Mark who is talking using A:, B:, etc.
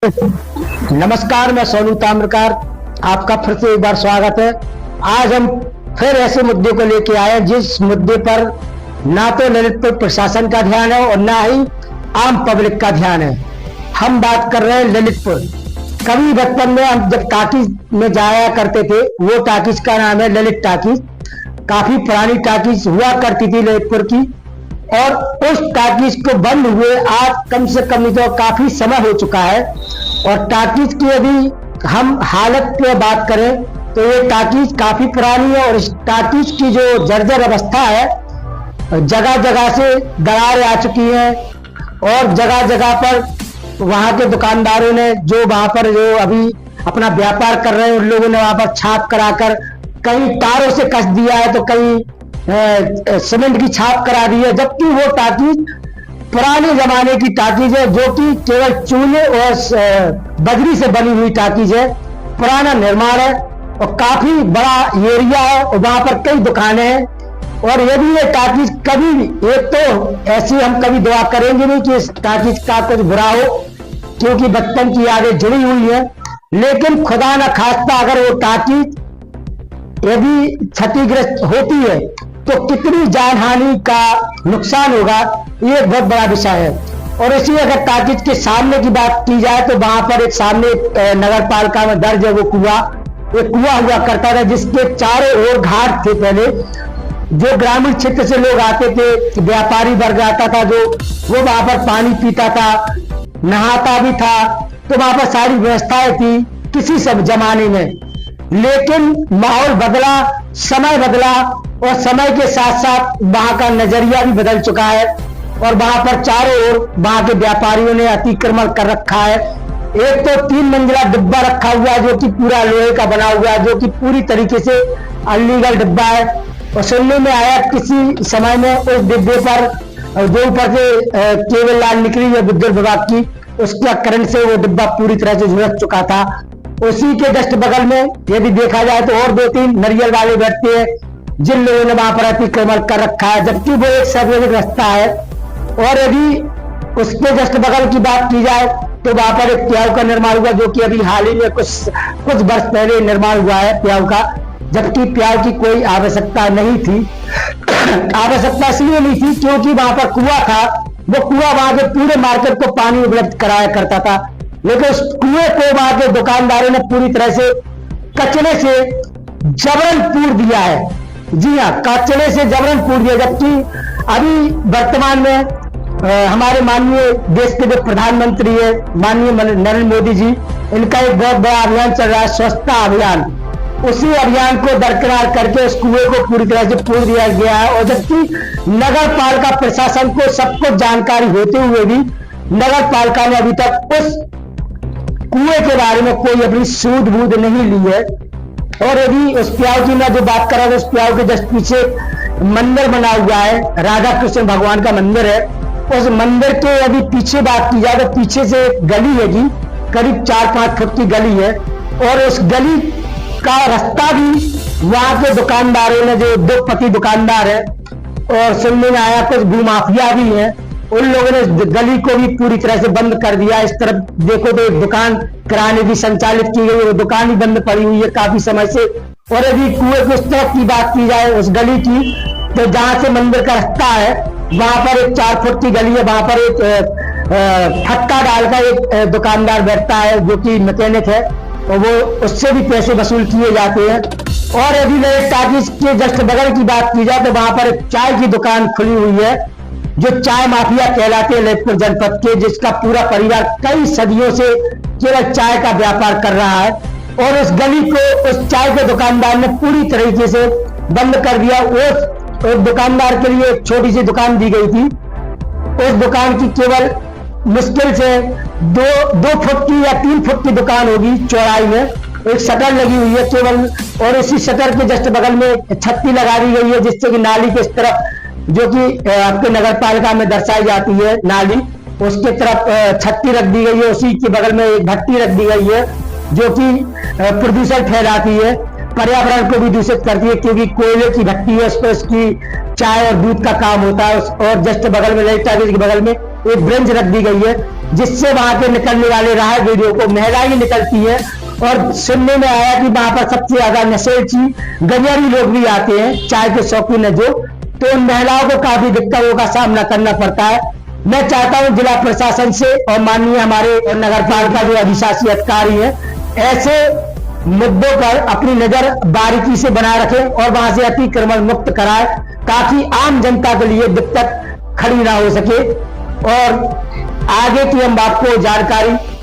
A: नमस्कार, मैं सोनू ताम्रकार, आपका फिर से एक बार स्वागत है। आज हम फिर ऐसे मुद्दे को लेके आए जिस मुद्दे पर ना तो ललितपुर प्रशासन का ध्यान है और ना ही आम पब्लिक का ध्यान है। हम बात कर रहे हैं ललितपुर। कभी बचपन में हम जब टाकीज में जाया करते थे, वो टाकीज का नाम है ललित टाकीज। काफी पुरानी टाकीज हुआ करती थी ललितपुर की, और उस टाकीज को बंद हुए आज कम से कम तो काफी समय हो चुका है। और टाकीज की यदि हम हालत पे बात करें तो ये टाकीज काफी पुरानी है, और इस टाकीज की जो जर्जर अवस्था है, जगह जगह से दरारें आ चुकी हैं, और जगह जगह पर वहां के दुकानदारों ने जो वहां पर जो अभी अपना व्यापार कर रहे हैं, उन लोगों ने वहां पर छाप कराकर कहीं तारों से कस दिया है तो कहीं सीमेंट की छाप करा दी है। जबकि वो टाकीज पुराने जमाने की टाकीज है, जो कि केवल चूने और बजरी से बनी हुई टाकीज है। पुराना निर्माण है और काफी बड़ा एरिया है, और वहां पर कई दुकानें हैं। और यदि ये टाकीज कभी भी, एक तो ऐसी हम कभी दुआ करेंगे नहीं कि इस टाकीज का कुछ बुरा हो, क्योंकि बचपन की यादें जुड़ी हुई है। लेकिन खुदा न खास्ता अगर वो टाकीज यदि क्षतिग्रस्त होती है तो कितनी जानहानि का नुकसान होगा, ये बहुत बड़ा विषय है। और इसी अगर टाकीज के सामने की बात की जाए तो वहां पर एक सामने नगर पालिका में दर्ज है वो कुआं, एक कुआं हुआ करता था जिसके चारों ओर घाट थे। पहले जो ग्रामीण क्षेत्र से लोग आते थे, व्यापारी वर्ग आता था, जो वो वहां पर पानी पीता था, नहाता भी था, तो वहां पर सारी व्यवस्थाएं थी किसी सब जमाने में। लेकिन माहौल बदला, समय बदला, और समय के साथ साथ वहां का नजरिया भी बदल चुका है, और वहां पर चारों ओर वहां के व्यापारियों ने अतिक्रमण कर रखा है। एक तो 3 मंजिला डिब्बा रखा हुआ है जो कि पूरा लोहे का बना हुआ है, जो कि पूरी तरीके से अनलीगल डिब्बा है। और सुनने में आया किसी समय में उस डिब्बे पर जो ऊपर से केबल लाइन निकली है विद्युत विभाग की, उसका करंट से वो डिब्बा पूरी तरह से झुलस चुका था। उसी के जस्ट बगल में यदि देखा जाए तो और 2-3 नारियल वाले बैठते हैं जिन लोगों ने वहां पर अतिक्रमण कर रखा है, जबकि वो एक सार्वजनिक रास्ता है। और यदि उसके जस्ट बगल की बात की जाए तो वहां पर एक प्याऊ का निर्माण हुआ, जो कि अभी हाल ही में कुछ वर्ष पहले निर्माण हुआ है प्याऊ का, जबकि प्याऊ की कोई आवश्यकता नहीं थी। आवश्यकता इसलिए नहीं थी क्योंकि वहां पर कुआं था, वो कुआं वहां के पूरे मार्केट को पानी उपलब्ध कराया करता था। लेकिन उस कुएं को वहां के दुकानदारों ने पूरी तरह से कचरे से जबरन पूर दिया है। जी हाँ, कचरे से जबरन पूर दिया। जबकि अभी वर्तमान में हमारे माननीय देश के जो प्रधानमंत्री है, माननीय नरेंद्र मोदी जी, इनका एक बहुत बड़ा अभियान चल रहा है, स्वच्छता अभियान। उसी अभियान को बरकरार करके उस कुएं को पूरी तरह से पूर दिया गया है। और जबकि नगर पालिका प्रशासन को सब कुछ जानकारी होते हुए भी नगर पालिका ने अभी तक उस कुएं के बारे में कोई अपनी सूद बूद नहीं ली है। और यदि उस प्याऊ की मैं जो बात कर रहा था, उस प्याऊ के जस्ट पीछे मंदिर बना हुआ है, राधा कृष्ण भगवान का मंदिर है। उस मंदिर के यदि पीछे बात की जाए तो पीछे से एक गली है जी, करीब 4-5 फुट की गली है। और उस गली का रास्ता भी वहां के दुकानदारों ने, जो उद्योगपति दुकानदार है और सुनने में आया कुछ भूमाफिया भी है, उन लोगों ने गली को भी पूरी तरह से बंद कर दिया। इस तरफ देखो तो एक दुकान किराने की संचालित की गई, वो दुकान ही बंद पड़ी हुई है काफी समय से। और यदि कुएं की उस तरफ की बात की जाए उस गली की, तो जहां से मंदिर का रास्ता है वहां पर एक 4 फुट की गली है, वहां पर एक फट्टा डालकर एक दुकानदार बैठता है जो कि मैकेनिक है, और वो उससे भी पैसे वसूल किए जाते हैं। और यदि नए टाकीज के जस्ट बगल की बात की जाए तो वहां पर एक चाय की दुकान खुली हुई है, जो चाय माफिया कहलाते हैं ललितपुर जनपद के, जिसका पूरा परिवार कई सदियों से केवल चाय का व्यापार कर रहा है। और उस गली को उस चाय के दुकानदार ने पूरी तरीके से बंद कर दिया। उस दुकानदार के लिए एक छोटी सी दुकान दी गई थी। उस दुकान की केवल मुश्किल से 2 फुट की या 3 फुट की दुकान होगी चौड़ाई में, एक शटर लगी हुई है केवल। और इसी शटर के जस्ट बगल में छत्ती लगा दी गई है, जिससे कि नाली के इस तरफ, जो कि आपके नगर पालिका में दर्शाई जाती है नाली, उसके तरफ छत्ती रख दी गई है। उसी के बगल में एक भट्टी रख दी गई है जो कि प्रदूषण फैलाती है। पर्यावरण को भी दूषित करती है, क्योंकि कोयले की भट्टी है, उस पर उसकी चाय और दूध का काम होता है। और जस्ट बगल में ललिता ब्रिज के बगल में एक ब्रेंच रख दी गई है, जिससे वहां के निकलने वाले राहगीरों को महिलाएं निकलती है। और सुनने में आया कि वहां पर सबसे ज्यादा नशेची गंजारी लोग भी आते हैं, चाय के शौकीन है जो, तो उन महिलाओं को काफी दिक्कतों का सामना करना पड़ता है। मैं चाहता हूं जिला प्रशासन से और माननीय हमारे नगर पालिका जो अधिशासी अधिकारी है, ऐसे मुद्दों पर अपनी नजर बारीकी से बनाए रखें और वहां से अतिक्रमण मुक्त कराए, ताकि आम जनता के लिए दिक्कत खड़ी ना हो सके। और आगे की हम आपको जानकारी